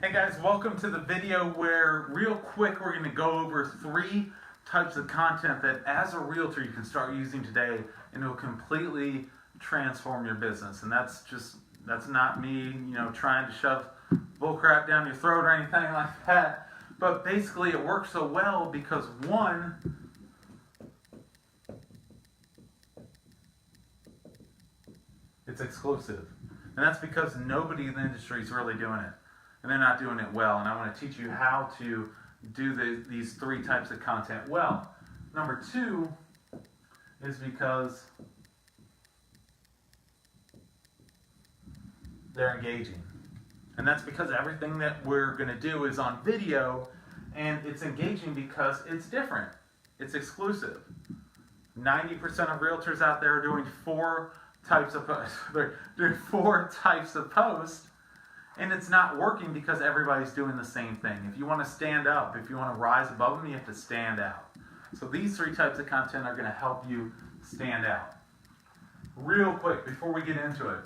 Hey guys, welcome to the video where real quick we're going to go over 3 types of content that as a realtor you can start using today and it will completely transform your business. And that's not me, trying to shove bullcrap down your throat or anything like that. But basically it works so well because one, it's exclusive. And that's because nobody in the industry is really doing it. And they're not doing it well. And I want to teach you how to do these 3 types of content well. Number 2 is because they're engaging. And that's because everything that we're going to do is on video, and it's engaging because it's different. It's exclusive. 90% of realtors out there are doing 4 types of posts. They're doing 4 types of posts. And it's not working because everybody's doing the same thing. If you want to stand up, if you want to rise above them, you have to stand out. So these 3 types of content are going to help you stand out. Real quick, before we get into it,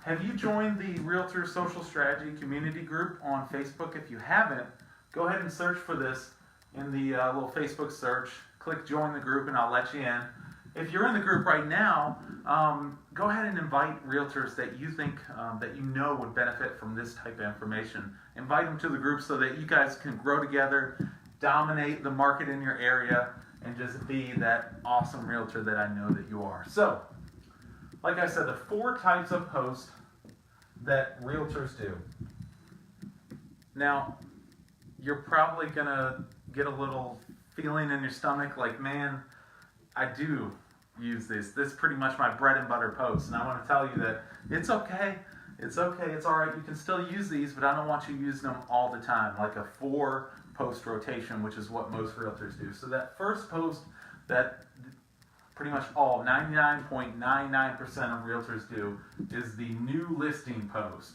have you joined the Realtor Social Strategy Community Group on Facebook? If you haven't, go ahead and search for this in the little Facebook search. Click join the group and I'll let you in. If you're in the group right now, go ahead and invite realtors that you think that you know would benefit from this type of information. Invite them to the group so that you guys can grow together, dominate the market in your area, and just be that awesome realtor that I know that you are. So, like I said, the 4 types of posts that realtors do. Now, you're probably going to get a little feeling in your stomach like, man, I do use this. This is pretty much my bread and butter post. And I want to tell you that it's okay. It's okay. It's all right. You can still use these, but I don't want you using them all the time, like a 4 post rotation, which is what most realtors do. So that first post that pretty much all, 99.99% of realtors do, is the new listing post.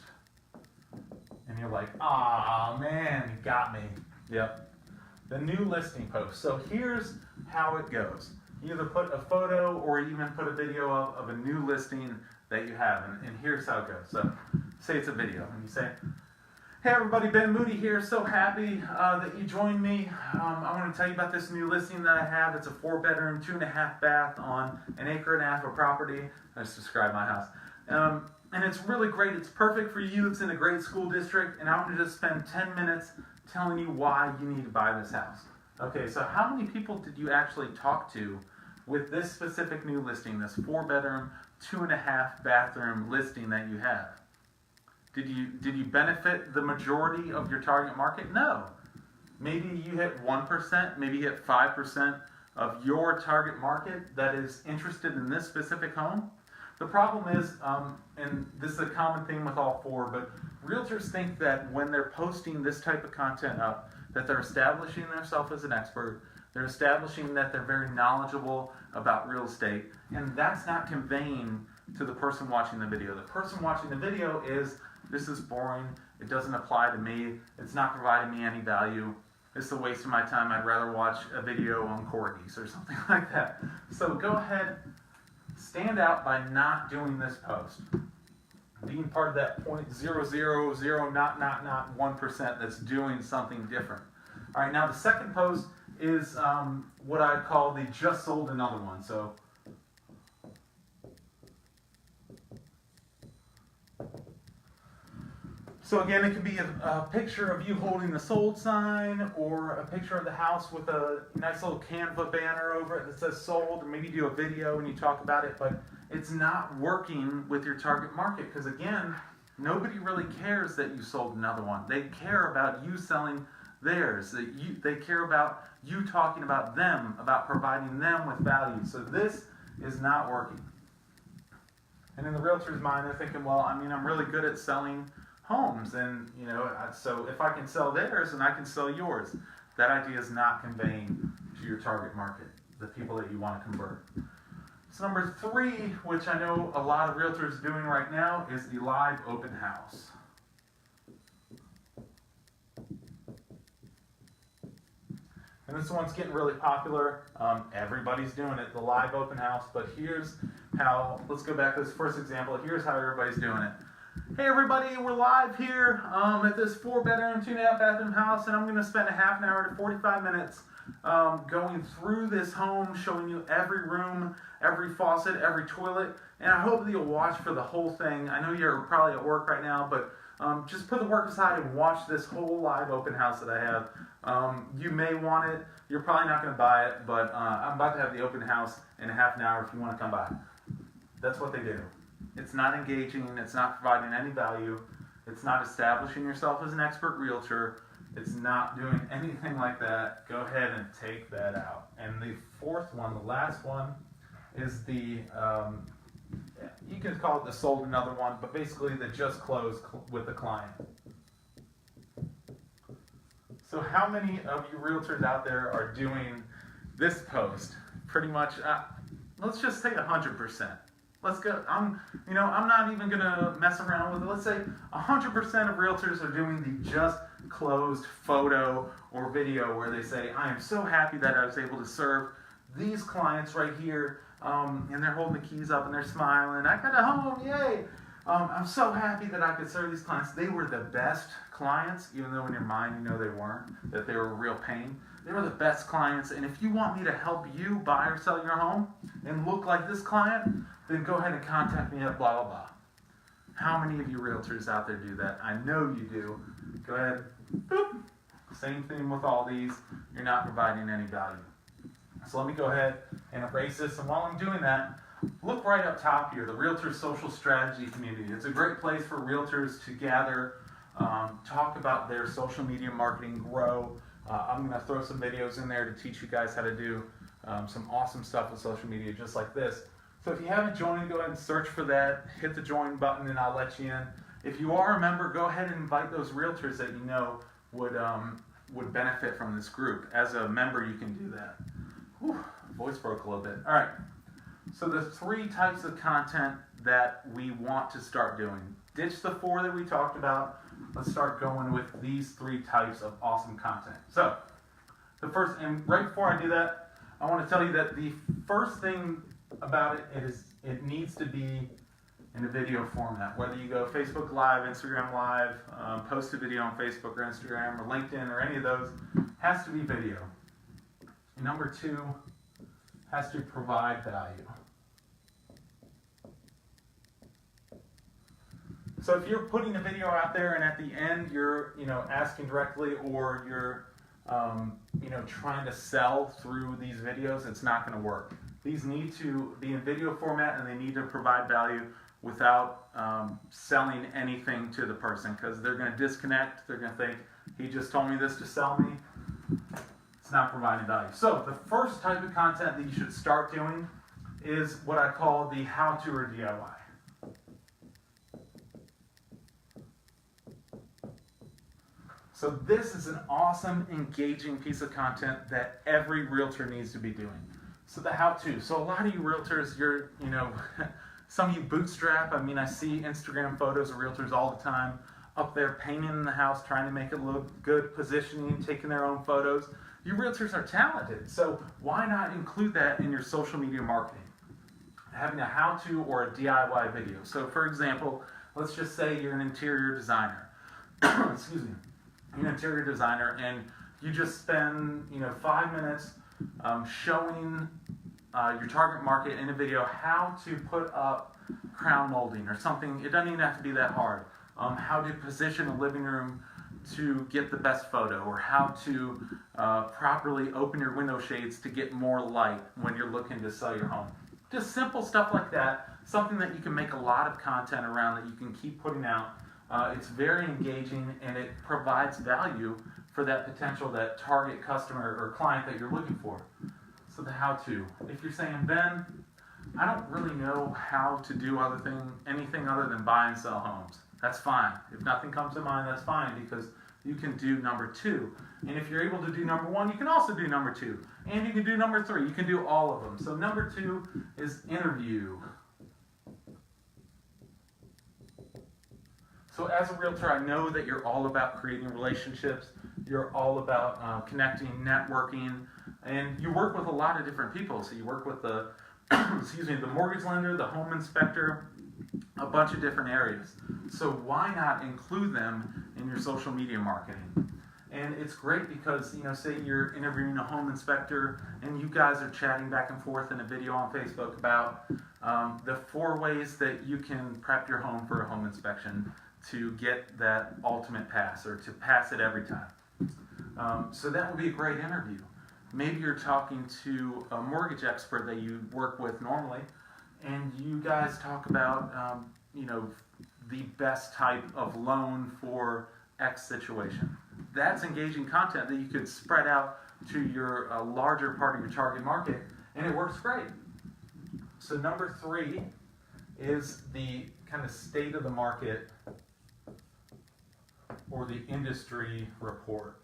And you're like, ah, man, you got me. Yep. The new listing post. So here's how it goes. You either put a photo or even put a video of a new listing that you have. And here's how it goes. So say it's a video. And you say, hey everybody, Ben Moody here. So happy that you joined me. I want to tell you about this new listing that I have. It's a 4-bedroom, 2.5 bath on an 1.5 acre of property. I just described my house. And it's really great. It's perfect for you. It's in a great school district. And I want to just spend 10 minutes telling you why you need to buy this house. Okay, so how many people did you actually talk to with this specific new listing, this 4-bedroom, 2.5 bathroom listing that you have? Did you benefit the majority of your target market? No. Maybe you hit 1%, maybe you hit 5% of your target market that is interested in this specific home. The problem is, and this is a common theme with all 4, but realtors think that when they're posting this type of content up, that they're establishing themselves as an expert, they're establishing that they're very knowledgeable about real estate, and that's not conveying to the person watching the video. The person watching the video is, this is boring, it doesn't apply to me, it's not providing me any value, it's a waste of my time, I'd rather watch a video on corgis or something like that. So go ahead, stand out by not doing this post. Being part of that 0.000 not 1% that's doing something different. All right, now the second post is what I call the just sold another one. So again, it can be a picture of you holding the sold sign, or a picture of the house with a nice little Canva banner over it that says sold, or maybe do a video and you talk about it, but it's not working with your target market because, again, nobody really cares that you sold another one. They care about you selling theirs. They care about you talking about them, about providing them with value. So this is not working. And in the realtor's mind, they're thinking, well, I mean, I'm really good at selling homes, and so if I can sell theirs, then I can sell yours. That idea is not conveying to your target market, the people that you want to convert. So number 3, which I know a lot of realtors are doing right now, is the live open house. And this one's getting really popular. Everybody's doing it, the live open house. But here's how, let's go back to this first example. Here's how everybody's doing it. Hey everybody, we're live here at this 4-bedroom, 2.5-bathroom house, and I'm going to spend a half an hour to 45 minutes going through this home, showing you every room, every faucet, every toilet, and I hope that you'll watch for the whole thing. I know you're probably at work right now, but just put the work aside and watch this whole live open house that I have. You may want it. You're probably not going to buy it, but I'm about to have the open house in a half an hour if you want to come by. That's what they do. It's not engaging. It's not providing any value. It's not establishing yourself as an expert realtor. It's not doing anything like that. Go ahead and take that out. And the fourth one, the last one, is the, you can call it the sold another one, but basically the just closed with the client. So how many of you realtors out there are doing this post? Pretty much, let's just say 100%. Let's go. I'm not even gonna mess around with it. Let's say 100% of realtors are doing the just closed photo or video where they say, "I am so happy that I was able to serve these clients right here," and they're holding the keys up and they're smiling. "I got a home, yay! I'm so happy that I could serve these clients. They were the best clients," even though in your mind you know they weren't, that they were a real pain. They were the best clients, and if you want me to help you buy or sell your home and look like this client, then go ahead and contact me at blah, blah, blah. How many of you realtors out there do that? I know you do. Go ahead. Boop. Same thing with all these. You're not providing any value. So let me go ahead and erase this. And while I'm doing that, look right up top here, the Realtor Social Strategy Community. It's a great place for realtors to gather, talk about their social media marketing, grow. I'm going to throw some videos in there to teach you guys how to do some awesome stuff with social media just like this. So if you haven't joined, go ahead and search for that. Hit the join button and I'll let you in. If you are a member, go ahead and invite those realtors that you know would benefit from this group. As a member, you can do that. Whew, voice broke a little bit. All right. So the 3 types of content that we want to start doing. Ditch the 4 that we talked about. Let's start going with these 3 types of awesome content. So the first, and right before I do that, I want to tell you that the first thing about it is it needs to be in a video format. Whether you go Facebook Live, Instagram Live, post a video on Facebook or Instagram or LinkedIn or any of those, has to be video. Number 2, has to provide value. So if you're putting a video out there and at the end you're asking directly or you're trying to sell through these videos, it's not going to work. These need to be in video format and they need to provide value without selling anything to the person, because they're going to disconnect. They're going to think, he just told me this to sell me. It's not providing value. So the first type of content that you should start doing is what I call the how-to or DIY. So this is an awesome, engaging piece of content that every realtor needs to be doing. So the how-to. So a lot of you realtors, you're, some of you bootstrap. I mean, I see Instagram photos of realtors all the time up there painting the house, trying to make it look good, positioning, taking their own photos. You realtors are talented, so why not include that in your social media marketing? Having a how-to or a DIY video. So for example, let's just say you're an interior designer. Excuse me. You're an interior designer and you just spend 5 minutes showing your target market in a video how to put up crown molding or something. It doesn't even have to be that hard. How to position a living room to get the best photo, or how to properly open your window shades to get more light when you're looking to sell your home. Just simple stuff like that, something that you can make a lot of content around that you can keep putting out. It's very engaging and it provides value for that potential, that target customer or client that you're looking for. So the how-to. If you're saying, "Ben, I don't really know how to do anything other than buy and sell homes," that's fine. If nothing comes to mind, that's fine, because you can do number 2. And if you're able to do number 1, you can also do number 2. And you can do number 3. You can do all of them. So number 2 is interview. So as a realtor, I know that you're all about creating relationships. You're all about connecting, networking, and you work with a lot of different people. So you work with the mortgage lender, the home inspector, a bunch of different areas. So why not include them in your social media marketing? And it's great because, say you're interviewing a home inspector and you guys are chatting back and forth in a video on Facebook about the 4 ways that you can prep your home for a home inspection to get that ultimate pass, or to pass it every time. So that would be a great interview. Maybe you're talking to a mortgage expert that you work with normally, and you guys talk about the best type of loan for X situation. That's engaging content that you could spread out to your larger part of your target market, and it works great. So number 3 is the kind of state of the market or the industry report.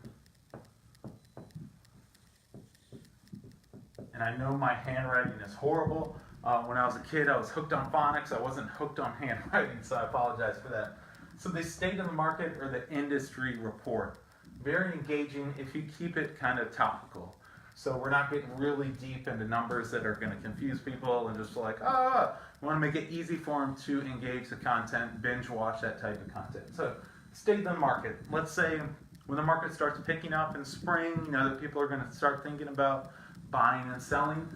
And I know my handwriting is horrible. When I was a kid, I was hooked on phonics. I wasn't hooked on handwriting, so I apologize for that. So the state of the market or the industry report. Very engaging if you keep it kind of topical. So we're not getting really deep into numbers that are going to confuse people and just like, we want to make it easy for them to engage the content, binge watch that type of content. So state of the market. Let's say when the market starts picking up in spring, that people are going to start thinking about buying and selling.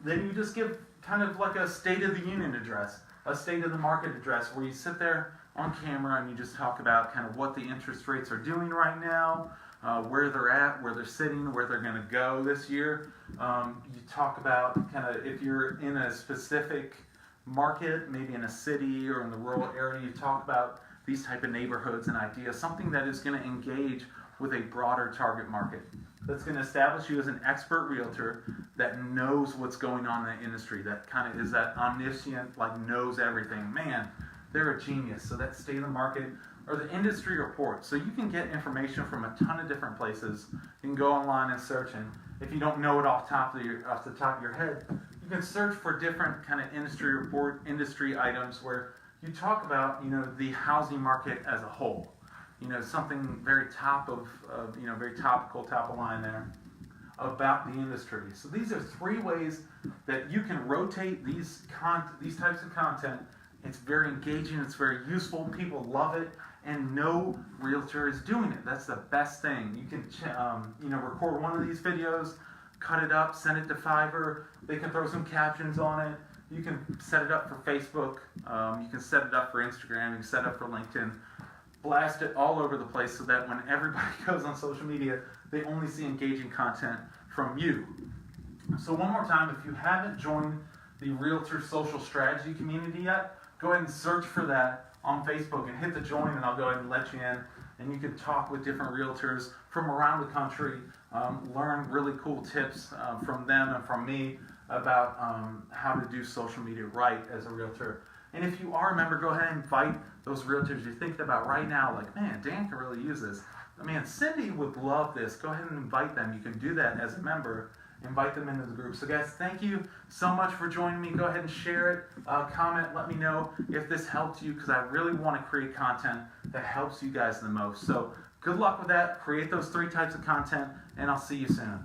Then you just give kind of like a State of the Union address, a State of the Market address, where you sit there on camera and you just talk about kind of what the interest rates are doing right now, where they're at, where they're sitting, where they're going to go this year. You talk about kind of if you're in a specific market, maybe in a city or in the rural area, you talk about these type of neighborhoods and ideas, something that is going to engage with a broader target market. That's going to establish you as an expert realtor that knows what's going on in the industry, that kind of is that omniscient, like knows everything. Man, they're a genius. So that state of the market or the industry report. So you can get information from a ton of different places. You can go online and search, and if you don't know it off the top of your head, you can search for different kind of industry report, industry items where you talk about, the housing market as a whole. Something very top of very topical, top of line there about the industry. So these are 3 ways that you can rotate these types of content. It's very engaging, it's very useful, people love it, and no realtor is doing it. That's the best thing. You can record one of these videos, cut it up, send it to Fiverr. They can throw some captions on it. You can set it up for Facebook. You can set it up for Instagram. You can set it up for LinkedIn. Blast it all over the place so that when everybody goes on social media, they only see engaging content from you. So one more time, if you haven't joined the Realtor Social Strategy community yet, go ahead and search for that on Facebook and hit the join, and I'll go ahead and let you in. And you can talk with different realtors from around the country, learn really cool tips from them and from me about how to do social media right as a realtor. And if you are a member, go ahead and invite those realtors you're thinking about right now, like, man, Dan can really use this. Man, Cindy would love this. Go ahead and invite them. You can do that as a member. Invite them into the group. So guys, thank you so much for joining me. Go ahead and share it, comment, let me know if this helped you, because I really want to create content that helps you guys the most. So good luck with that. Create those 3 types of content, and I'll see you soon.